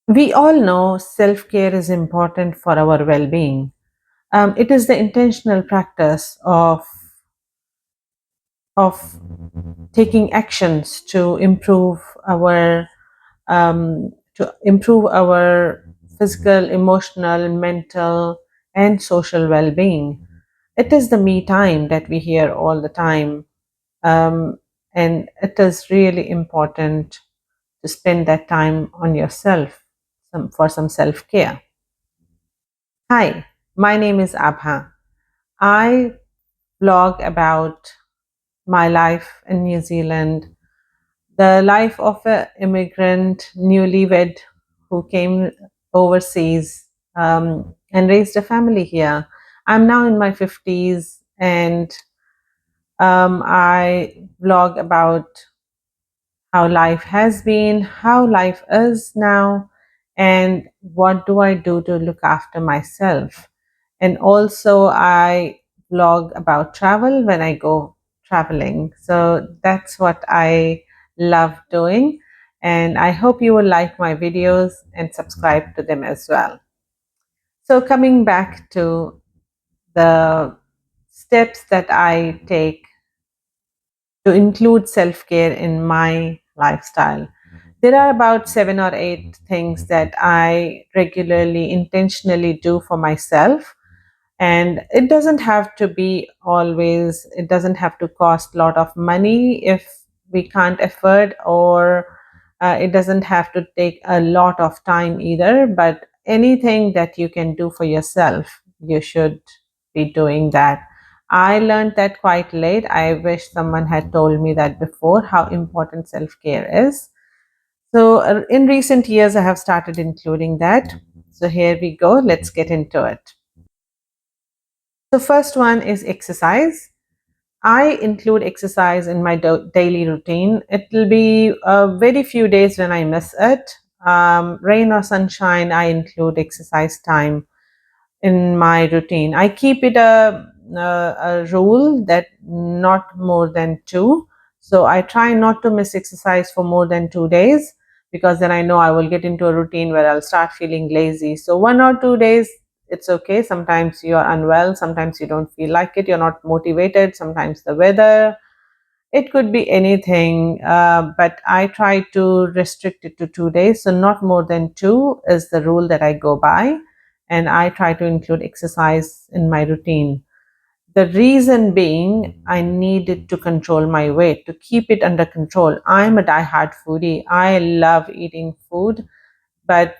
We all know self care is important for our well being. It is the intentional practice of taking actions to improve our physical, emotional, mental, and social well being. It is the me time that we hear all the time, um, and it is really important to spend that time on yourself for some self care. Hi, my name is Abha. I blog about my life in New Zealand, the life of an immigrant newlywed who came overseas and raised a family here. I'm now in my 50s, and I blog about how life has been, how life is now, and what do I do to look after myself. And also, I blog about travel when I go traveling. So that's what I love doing. And I hope you will like my videos and subscribe to them as well. So, coming back to the steps that I take to include self care in my lifestyle. There are about 7 or 8 things that I regularly, intentionally do for myself. And it doesn't have to be always, it doesn't have to cost a lot of money if we can't afford, or it doesn't have to take a lot of time either. But anything that you can do for yourself, you should be doing that. I learned that quite late. I wish someone had told me that before, how important self care is. So, in recent years, I have started including that. So, here we go. Let's get into it. The first one is exercise. I include exercise in my daily routine. It will be very few days when I miss it. Rain or sunshine, I include exercise time in my routine. I keep it a rule that not more than two. So I try not to miss exercise for more than 2 days, because then I know I will get into a routine where I'll start feeling lazy. So 1 or 2 days, it's okay. Sometimes you're unwell, sometimes you don't feel like it, you're not motivated, sometimes the weather, it could be anything, but I try to restrict it to 2 days. So, not more than two is the rule that I go by. And I try to include exercise in my routine. The reason being, I needed to control my weight, to keep it under control. I'm a diehard foodie. I love eating food, but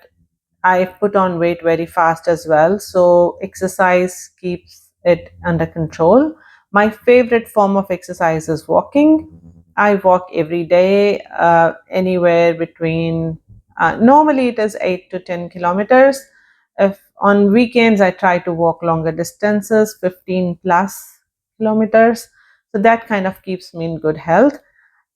I put on weight very fast as well. So exercise keeps it under control. My favorite form of exercise is walking. I walk every day, anywhere between, normally it is 8 to 10 kilometers. If on weekends, I try to walk longer distances, 15 plus kilometers. So that kind of keeps me in good health.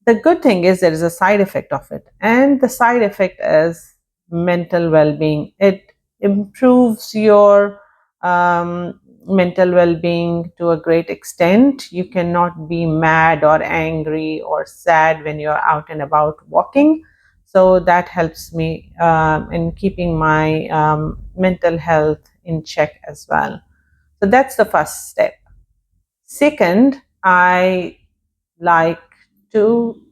The good thing is there is a side effect of it, and the side effect is mental well-being. It improves your mental well-being to a great extent. You cannot be mad or angry or sad when you're out and about walking. So that helps me in keeping my mental health in check as well. So that's the first step. Second, I like to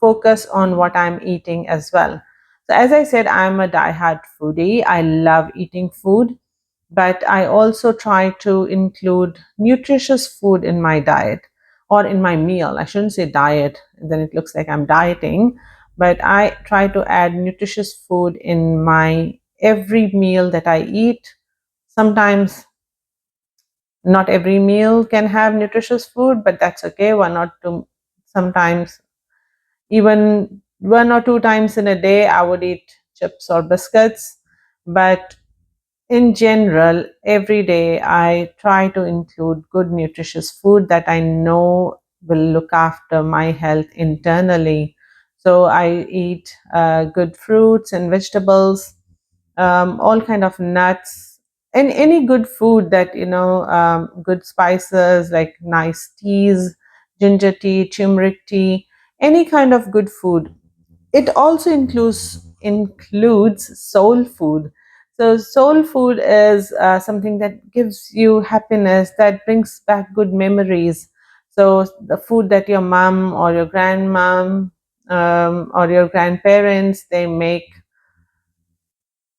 focus on what I'm eating as well. So, as I said, I'm a diehard foodie. I love eating food, but I also try to include nutritious food in my diet or in my meal. I shouldn't say diet, then it looks like I'm dieting, but I try to add nutritious food in my every meal that I eat. Sometimes not every meal can have nutritious food, but that's okay. One or two, sometimes even 1 or 2 times in a day, I would eat chips or biscuits. But in general, every day I try to include good, nutritious food that I know will look after my health internally. So I eat good fruits and vegetables, all kind of nuts, and any good food that good spices like nice teas, ginger tea, turmeric tea, any kind of good food. It also includes soul food. So, soul food is something that gives you happiness, that brings back good memories. So, the food that your mom or your grandmom or your grandparents they make,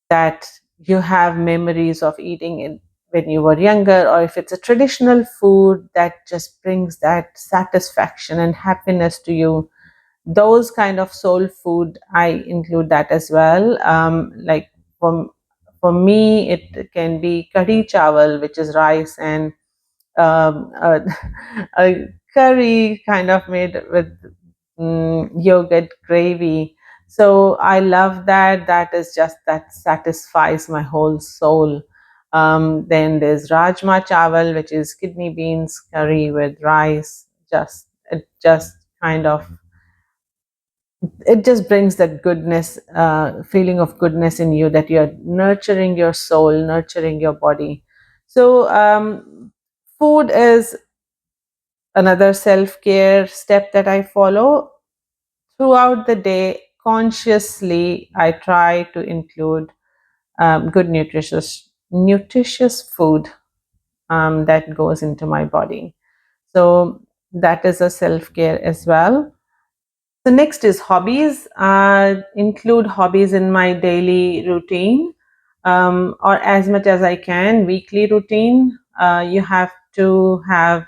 that you have memories of eating it when you were younger, or if it's a traditional food that just brings that satisfaction and happiness to you, those kind of soul food I include that as well. Like for me it can be kadi chawal, which is rice and um, a, a curry kind of made with yogurt gravy. So I love that. That is just that satisfies my whole soul. Then there's rajma chawal, which is kidney beans curry with rice. Just it just kind of it just brings that goodness, feeling of goodness in you, that you're nurturing your soul, nurturing your body. So food is another self-care step that I follow throughout the day. Consciously I try to include good nutritious food that goes into my body. So that is a self-care as well. The next is hobbies. Include hobbies in my daily routine, or as much as I can, weekly routine. You have to have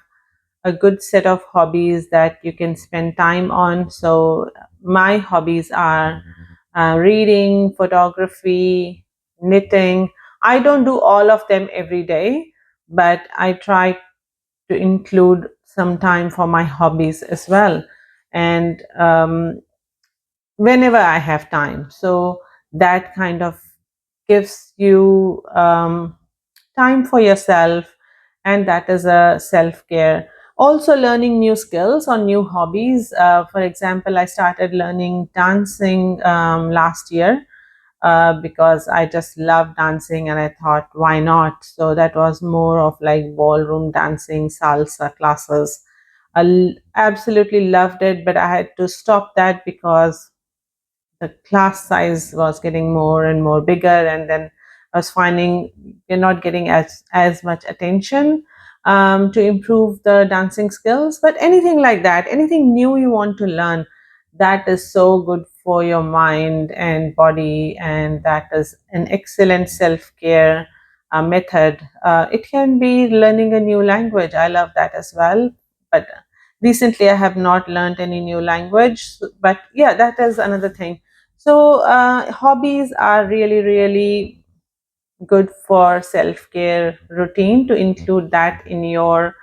a good set of hobbies that you can spend time on. So my hobbies are reading, photography, knitting. I don't do all of them every day, but I try to include some time for my hobbies as well. And whenever I have time. So that kind of gives you time for yourself, and that is a self care. Also, learning new skills or new hobbies. For example, I started learning dancing last year because I just love dancing and I thought, why not? So that was more of like ballroom dancing, salsa classes. Absolutely loved it, but I had to stop that because the class size was getting more and more bigger, and then I was finding you're not getting as much attention to improve the dancing skills. But anything like that, anything new you want to learn, that is so good for your mind and body, and that is an excellent self-care method. It can be learning a new language. I love that as well, but recently I have not learned any new language. But yeah, that is another thing. So, hobbies are really, really good for self care routine, to include that in your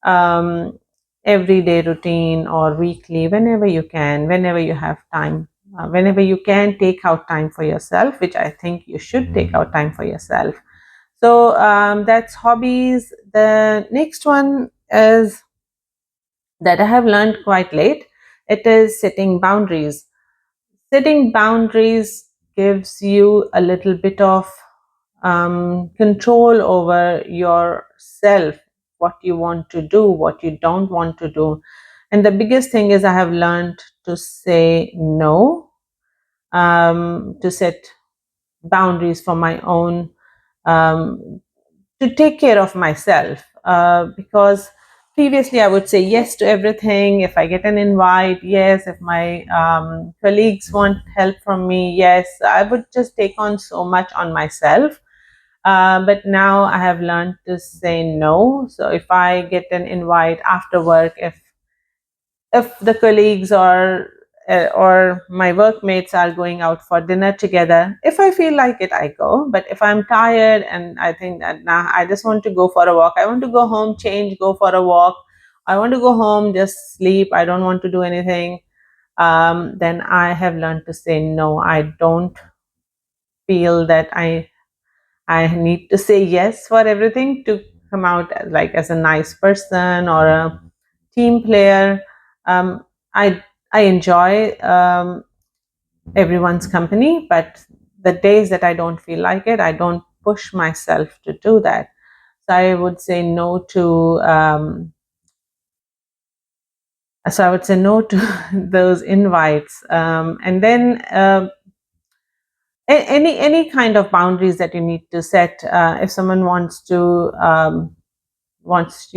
um, everyday routine or weekly, whenever you can, whenever you have time, whenever you can take out time for yourself, which I think you should take out time for yourself. So, that's hobbies. The next one is that I have learned quite late. It is setting boundaries. Setting boundaries gives you a little bit of control over yourself, what you want to do, what you don't want to do. And the biggest thing is I have learned to say no, to set boundaries for my own, um, to take care of myself, because previously I would say yes to everything. If I get an invite, yes. If my colleagues want help from me, yes. I would just take on so much on myself. But now I have learned to say no. So if I get an invite after work, if the colleagues or my workmates are going out for dinner together, if I feel like it, I go. But if I'm tired and I think that nah, I just want to go for a walk, I want to go home, change, go for a walk, I want to go home, just sleep, I don't want to do anything, then I have learned to say no. I don't feel that I need to say yes for everything to come out like as a nice person or a team player. Um, I I enjoy everyone's company, but the days that I don't feel like it, I don't push myself to do that. So I would say no to. So I would say no to those invites, and then any kind of boundaries that you need to set. If someone wants you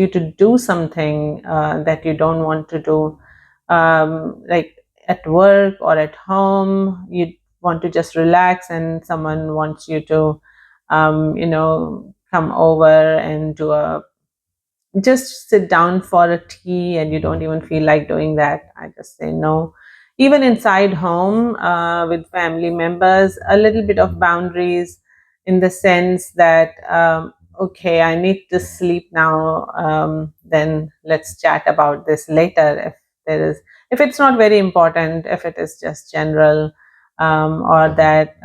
to do something that you don't want to do, like at work or at home, you want to just relax, and someone wants you to, come over and do a just sit down for a tea, and you don't even feel like doing that, I just say no. Even inside home, with family members, a little bit of boundaries, in the sense that, okay, I need to sleep now, then let's chat about this later, if it's not very important, if it is just general, or that,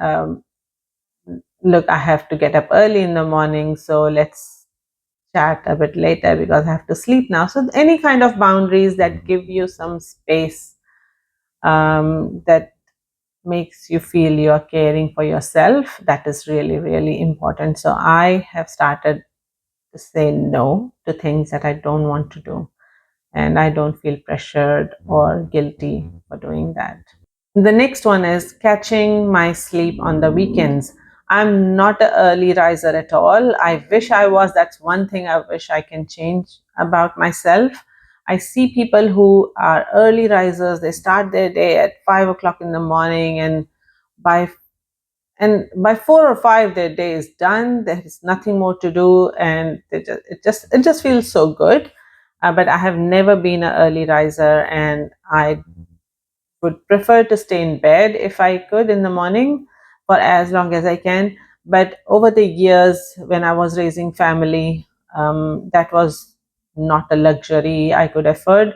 look, I have to get up early in the morning, so let's chat a bit later because I have to sleep now. So any kind of boundaries that give you some space, that makes you feel you're caring for yourself, that is really, really important. So I have started to say no to things that I don't want to do, and I don't feel pressured or guilty for doing that. The next one is catching my sleep on the weekends. I'm not an early riser at all. I wish I was. That's one thing I wish I can change about myself. I see people who are early risers, they start their day at 5 o'clock in the morning, and by by 4 or 5 their day is done. There is nothing more to do, and it just feels so good. But I have never been an early riser, and I would prefer to stay in bed if I could in the morning for as long as I can. But over the years, when I was raising family, that was not a luxury I could afford,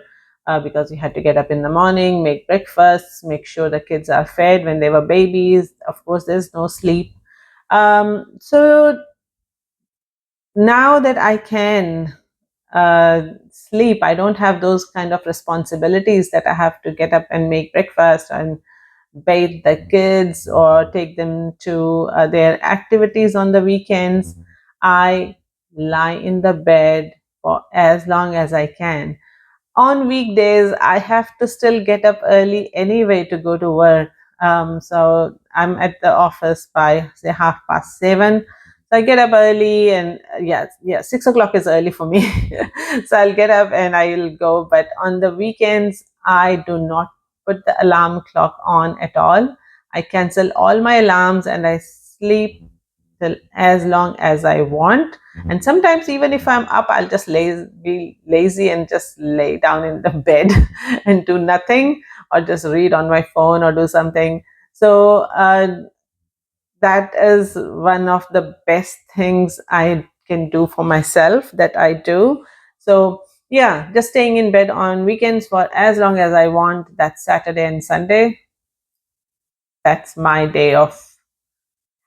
because we had to get up in the morning, make breakfast, make sure the kids are fed when they were babies. Of course, there's no sleep. So now that I can sleep, I don't have those kind of responsibilities that I have to get up and make breakfast and bathe the kids or take them to their activities on the weekends. I lie in the bed for as long as I can. On weekdays, I have to still get up early anyway to go to work. So I'm at the office by say 7:30. So I get up early, and yeah, 6 o'clock is early for me. So I'll get up and I'll go. But on the weekends, I do not put the alarm clock on at all. I cancel all my alarms and I sleep till as long as I want. And sometimes, even if I'm up, I'll just be lazy and just lay down in the bed and do nothing, or just read on my phone or do something. So that is one of the best things I can do for myself that I do. So yeah, just staying in bed on weekends for as long as I want. That's Saturday and Sunday. That's my day of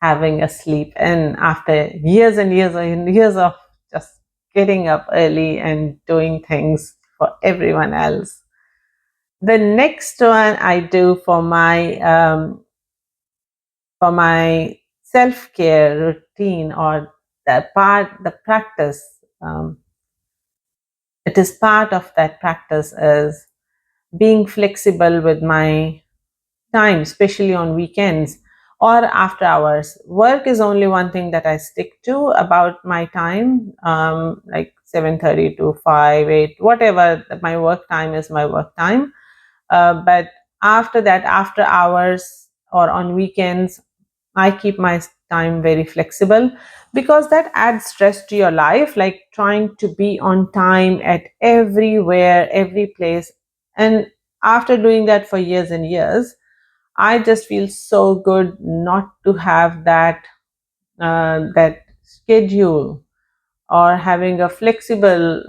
having a sleep. And after years and years and years of just getting up early and doing things for everyone else. The next one I do for my self care routine, or the practice. It is part of that practice is being flexible with my time, especially on weekends or after hours. Work is only one thing that I stick to about my time, like 7:30 to 5, 8, whatever my work time is, my work time. But after that, after hours or on weekends, I keep my time very flexible, because that adds stress to your life, like trying to be on time at everywhere, every place. And after doing that for years and years, I just feel so good not to have that schedule, or having a flexible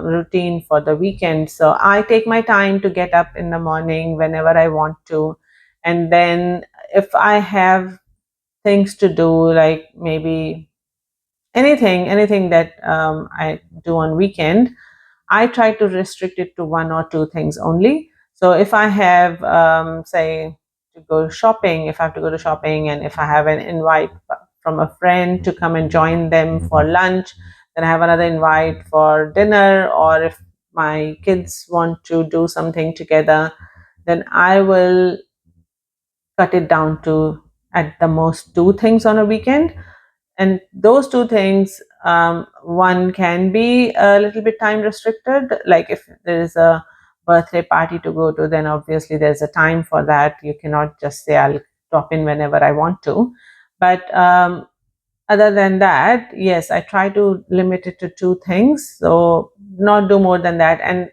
routine for the weekend. So I take my time to get up in the morning whenever I want to, and then if I have things to do, like maybe anything that I do on weekend, I try to restrict it to one or two things only. So if I have, say, to go shopping, if I have to go to shopping, and if I have an invite from a friend to come and join them for lunch, then I have another invite for dinner, or if my kids want to do something together, then I will cut it down to at the most two things on a weekend. And those two things, one can be a little bit time restricted. Like if there is a birthday party to go to, then obviously there's a time for that. You cannot just say I'll drop in whenever I want to. But other than that, yes, I try to limit it to two things, so not do more than that, and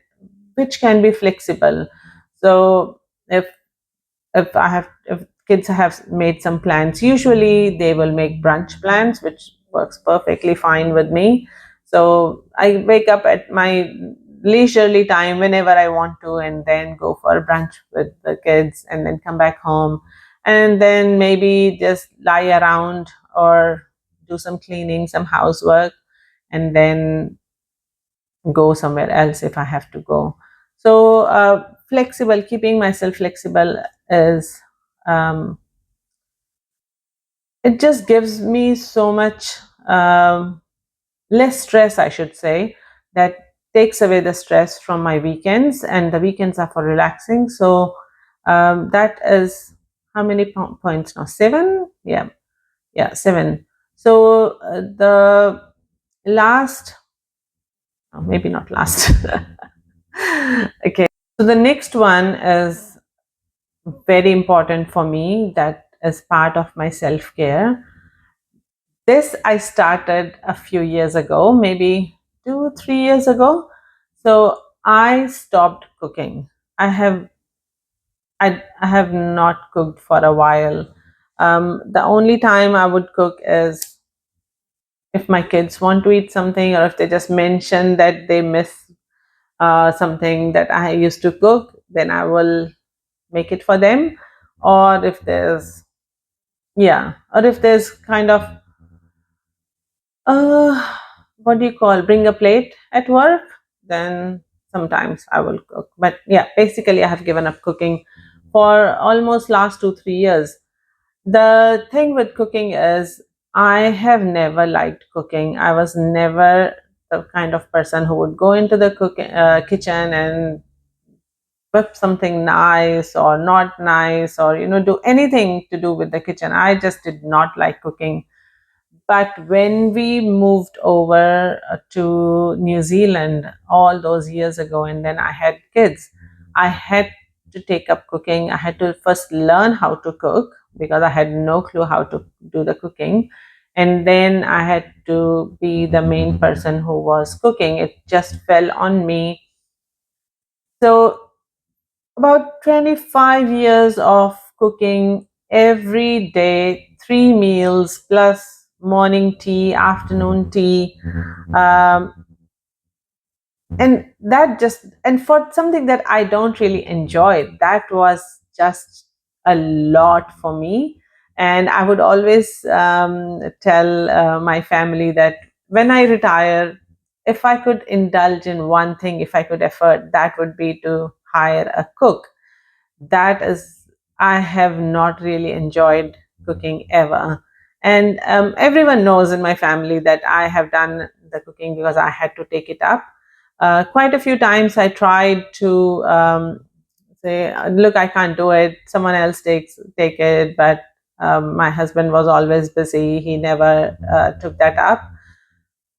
which can be flexible. So if if kids have made some plans, usually they will make brunch plans, which works perfectly fine with me. So I wake up at my leisurely time whenever I want to, and then go for a brunch with the kids, and then come back home, and then maybe just lie around or do some cleaning, some housework, and then go somewhere else if I have to go. So flexible, keeping myself flexible is, um, it just gives me so much less stress, I should say, that takes away the stress from my weekends, and the weekends are for relaxing. So that is how many points now? Seven? Yeah, yeah, seven. So the last, oh, maybe not last. Okay. So the next one is very important for me. That is part of my self care. This I started a few years ago, maybe 2, 3 years ago. So I stopped cooking. I have I have not cooked for a while. The only time I would cook is if my kids want to eat something, or if they just mention that they miss something that I used to cook, then I will make it for them. Or if there's, yeah, or if there's kind of uh what do you call, bring a plate at work, then sometimes I will cook. But yeah, basically I have given up cooking for almost last 2, 3 years. The thing with cooking is, I have never liked cooking. I was never the kind of person who would go into the kitchen and whip something nice or not nice, or do anything to do with the kitchen. I just did not like cooking. But when we moved over to New Zealand all those years ago, and then I had kids, I had to take up cooking. I had to first learn how to cook because I had no clue how to do the cooking. And then I had to be the main person who was cooking. It just fell on me. So, about 25 years of cooking every day, 3 meals plus morning tea, afternoon tea. Um, and that just, and for something that I don't really enjoy, that was just a lot for me. And I would always tell my family that when I retire, if I could indulge in one thing, if I could afford, that would be to hire a cook. That is, I have not really enjoyed cooking ever. And everyone knows in my family that I have done the cooking because I had to take it up. Quite a few times I tried to say, look, I can't do it, someone else take it. But my husband was always busy. He never took that up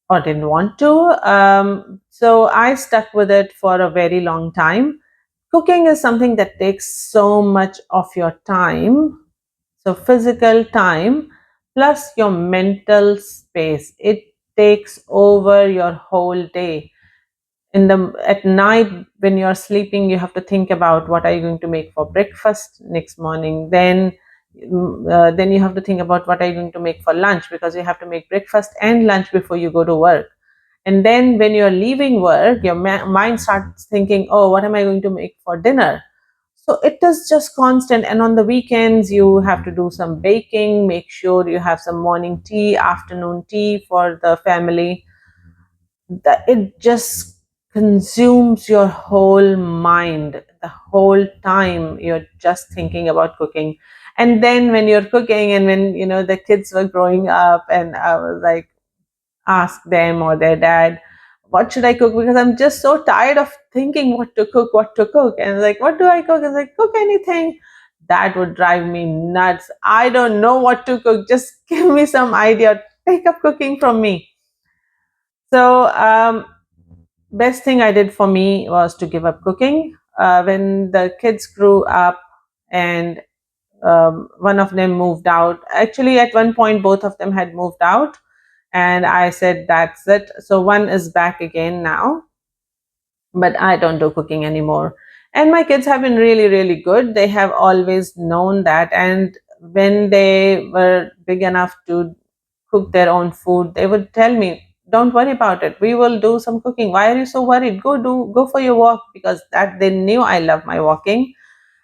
or didn't want to. So I stuck with it for a very long time. Cooking is something that takes so much of your time, so physical time plus your mental space. It takes over your whole day. At night when you're sleeping, you have to think about what are you going to make for breakfast next morning. Then you have to think about what are you going to make for lunch, because you have to make breakfast and lunch before you go to work. And then when you're leaving work, your mind starts thinking, oh, what am I going to make for dinner? So it is just constant. And on the weekends, you have to do some baking, make sure you have some morning tea, afternoon tea for the family. That it just consumes your whole mind. The whole time you're just thinking about cooking. And then when you're cooking, and when the kids were growing up, and I was like, ask them or their dad, what should I cook? Because I'm just so tired of thinking what to cook. And like, what do I cook? It's like, cook anything. that would drive me nuts. I don't know what to cook. Just give me some idea. Take up cooking from me. So, best thing I did for me was to give up cooking. When the kids grew up and one of them moved out. Actually, at one point, both of them had moved out, and I said, that's it. So, one is back again now, but I don't do cooking anymore. And my kids have been really, really good. They have always known that. And when they were big enough to cook their own food, they would tell me, don't worry about it. We will do some cooking. Why are you so worried? Go for your walk, because that they knew I love my walking.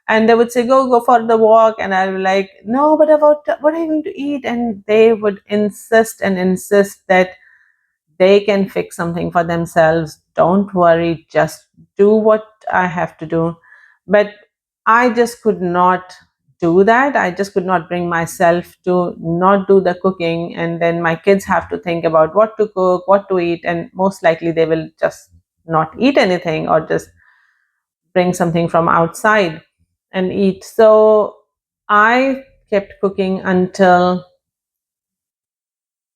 And they would say, go for the walk. And I was like, no, but about what are you going to eat? And they would insist and insist that they can fix something for themselves. Don't worry, just do what I have to do. But I just could not do that. I just could not bring myself to not do the cooking. And then my kids have to think about what to cook, what to eat. And most likely they will just not eat anything or just bring something from outside and eat. So I kept cooking until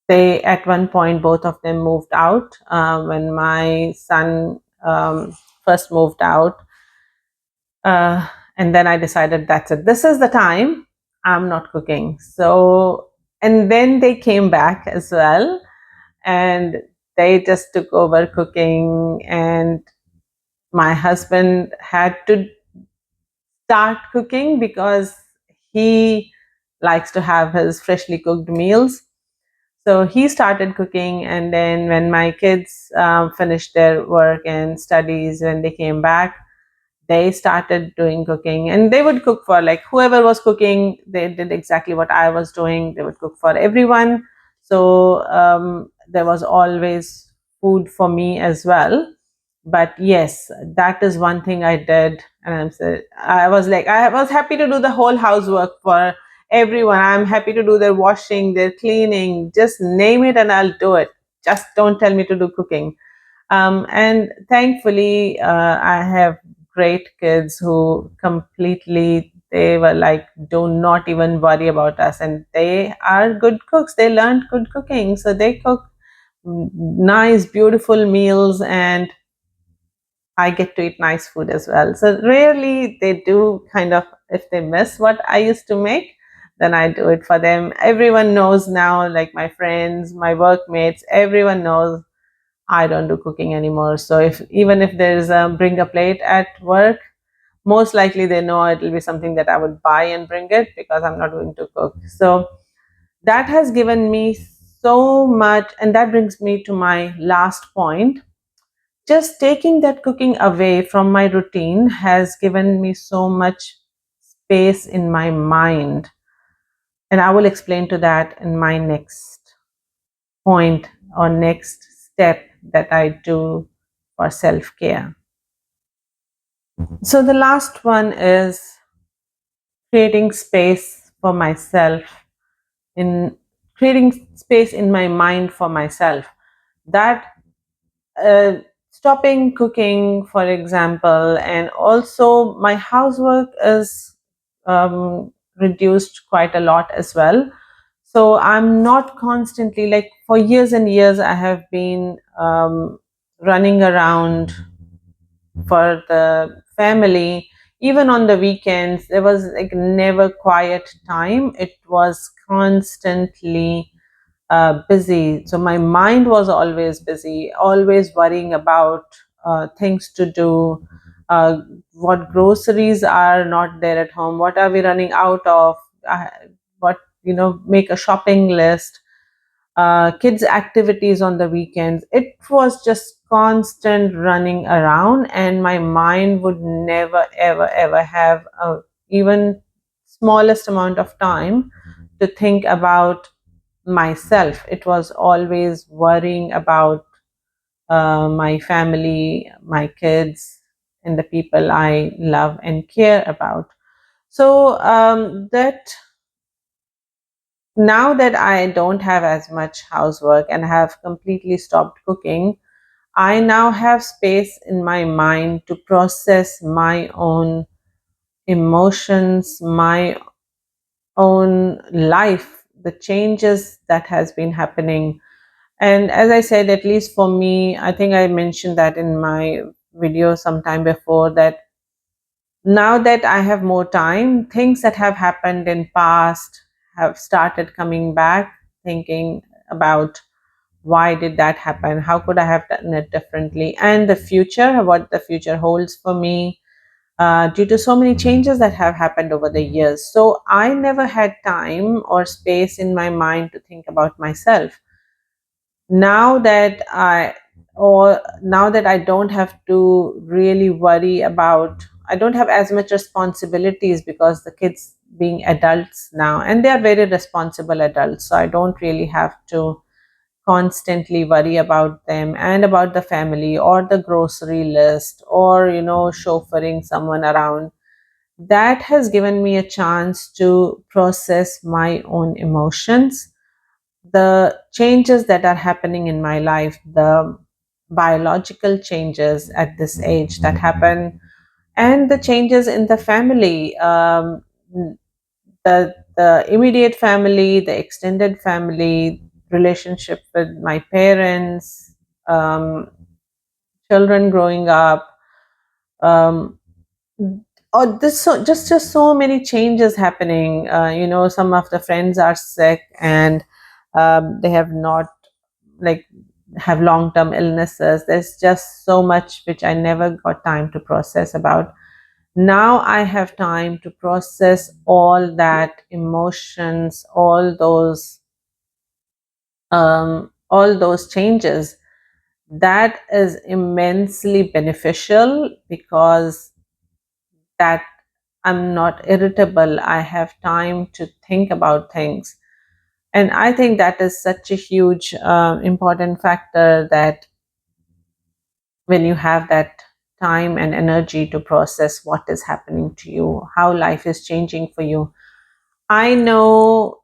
they, at one point, both of them moved out. When my son first moved out, and then I decided, that's it, this is the time, I'm not cooking. So, and then they came back as well, and they just took over cooking, and my husband had to start cooking because he likes to have his freshly cooked meals. So he started cooking, and then when my kids finished their work and studies, when they came back, they started doing cooking, and they would cook for, like, whoever was cooking. They did exactly what I was doing. They would cook for everyone. So there was always food for me as well. But yes, that is one thing I did. And I was like, I was happy to do the whole housework for everyone. I'm happy to do their washing, their cleaning, just name it and I'll do it. Just don't tell me to do cooking. And thankfully, I have great kids who completely, they were like, do not even worry about us. And they are good cooks. They learned good cooking. So they cook nice, beautiful meals, and I get to eat nice food as well. So rarely they do kind of, if they miss what I used to make, then I do it for them. Everyone knows now, like my friends, my workmates, everyone knows I don't do cooking anymore. So if even if there's a bring a plate at work, most likely they know it will be something that I would buy and bring it, because I'm not going to cook. So that has given me so much, and that brings me to my last point. Just taking that cooking away from my routine has given me so much space in my mind. And I will explain to that in my next point or next step that I do for self care. So, the last one is creating space for myself, in creating space in my mind for myself. That uh, stopping cooking, for example, and also my housework is reduced quite a lot as well. So I'm not constantly, like, for years and years, I have been running around for the family. Even on the weekends, there was like never quiet time. It was constantly busy. So my mind was always busy, always worrying about things to do, uh, what groceries are not there at home, what are we running out of, what, make a shopping list, kids' activities on the weekends. It was just constant running around, and my mind would never, ever, ever have a even smallest amount of time to think about myself. It was always worrying about my family, my kids, and the people I love and care about. So that now that I don't have as much housework and have completely stopped cooking, I now have space in my mind to process my own emotions, my own life, the changes that has been happening. And as I said, at least for me, I think I mentioned that in my video sometime before, that now that I have more time, things that have happened in past have started coming back, thinking about why did that happen, how could I have done it differently, and the future, what the future holds for me, due to so many changes that have happened over the years. So I never had time or space in my mind to think about myself. Now that I don't have to really worry about, I don't have as much responsibilities because the kids being adults now, and they are very responsible adults, so I don't really have to constantly worry about them and about the family or the grocery list or chauffeuring someone around. That has given me a chance to process my own emotions, the changes that are happening in my life, the biological changes at this age that happen, and the changes in the family, the immediate family, the extended family, relationship with my parents, um, children growing up, um, or this so just so many changes happening. Some of the friends are sick, and they have not, like, have long term illnesses. There's just so much which I never got time to process about. Now I have time to process all that emotions, all those changes. That is immensely beneficial because that I'm not irritable. I have time to think about things. And I think that is such a huge, important factor, that when you have that time and energy to process what is happening to you, how life is changing for you. I know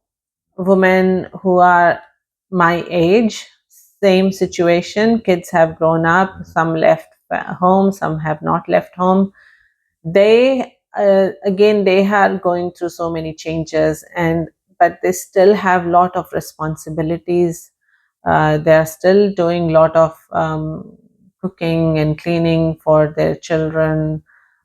women who are my age, same situation. Kids have grown up, some left home, some have not left home. They again, they are going through so many changes, and but they still have lot of responsibilities. They are still doing lot of cooking and cleaning for their children,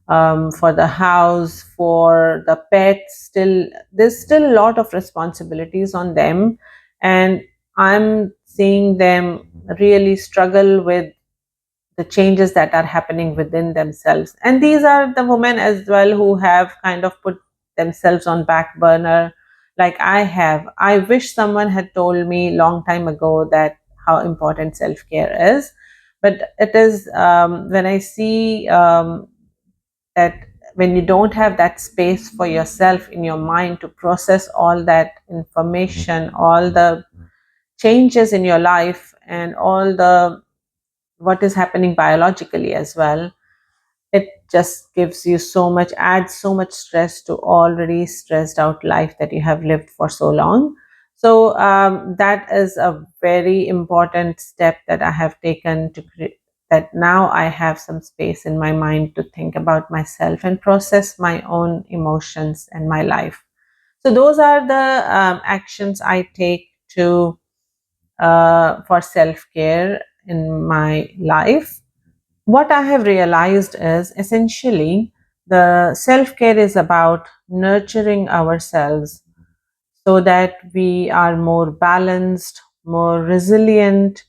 for the house, for the pets. Still, there's still a lot of responsibilities on them, and I'm seeing them really struggle with the changes that are happening within themselves. And these are the women as well who have kind of put themselves on back burner, like I have. I wish someone had told me long time ago that how important self-care is. But it is, when I see that when you don't have that space for yourself in your mind to process all that information, all the changes in your life, and all the what is happening biologically as well, it just gives you so much, adds so much stress to already stressed out life that you have lived for so long. So that is a very important step that I have taken to create, that now I have some space in my mind to think about myself and process my own emotions and my life. So those are the actions I take to for self-care in my life. What I have realized is essentially the self care is about nurturing ourselves so that we are more balanced, more resilient,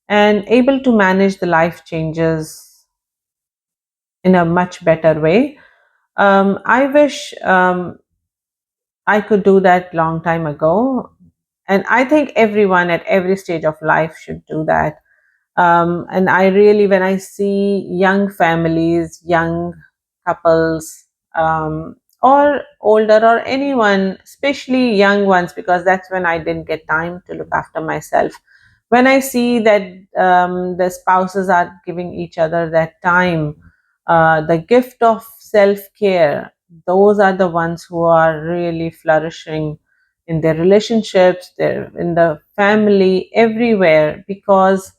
and able to manage the life changes in a much better way. I wish I could do that long time ago. And I think everyone at every stage of life should do that. And I really, when I see young families, young couples, or older, or anyone, especially young ones, because that's when I didn't get time to look after myself. When I see that the spouses are giving each other that time, the gift of self care, those are the ones who are really flourishing in their relationships, their in the family, everywhere, because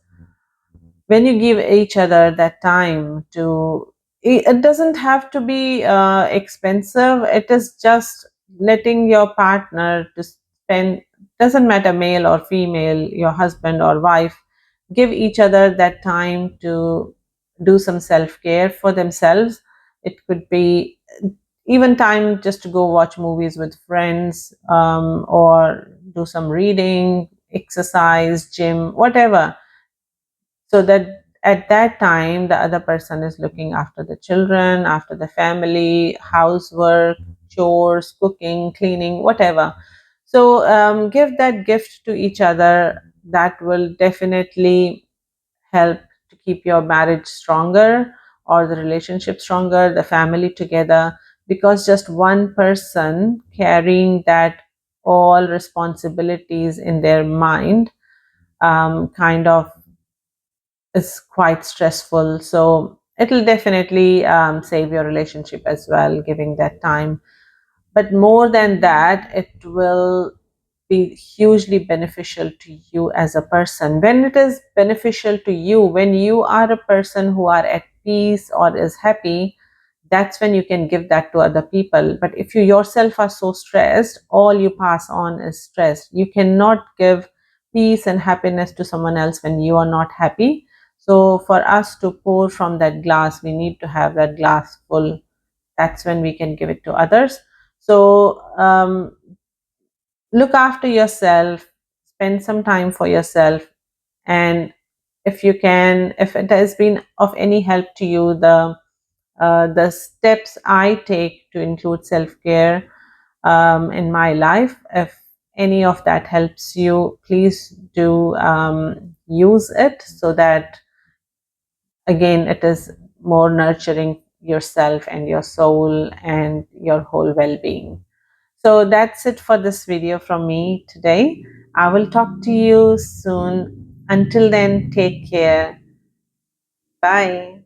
when you give each other that time to it doesn't have to be expensive. It is just letting your partner to spend, doesn't matter male or female, your husband or wife, give each other that time to do some self-care for themselves. It could be even time just to go watch movies with friends, or do some reading, exercise, gym, whatever, so that at that time the other person is looking after the children, after the family, housework, chores, cooking, cleaning, whatever. So give that gift to each other. That will definitely help to keep your marriage stronger, or the relationship stronger, the family together, because just one person carrying that all responsibilities in their mind, kind of is quite stressful. So it'll definitely save your relationship as well, giving that time. But more than that, it will be hugely beneficial to you as a person. When it is beneficial to you, when you are a person who are at peace or is happy, that's when you can give that to other people. But if you yourself are so stressed, all you pass on is stress. You cannot give peace and happiness to someone else when you are not happy. So for us to pour from that glass, we need to have that glass full. That's when we can give it to others. So look after yourself, spend some time for yourself. And if you can, if it has been of any help to you, the steps I take to include self-care in my life, if any of that helps you, please do use it, so that again it is more nurturing yourself and your soul and your whole well-being. So that's it for this video from me today. I will talk to you soon. Until then, take care. Bye.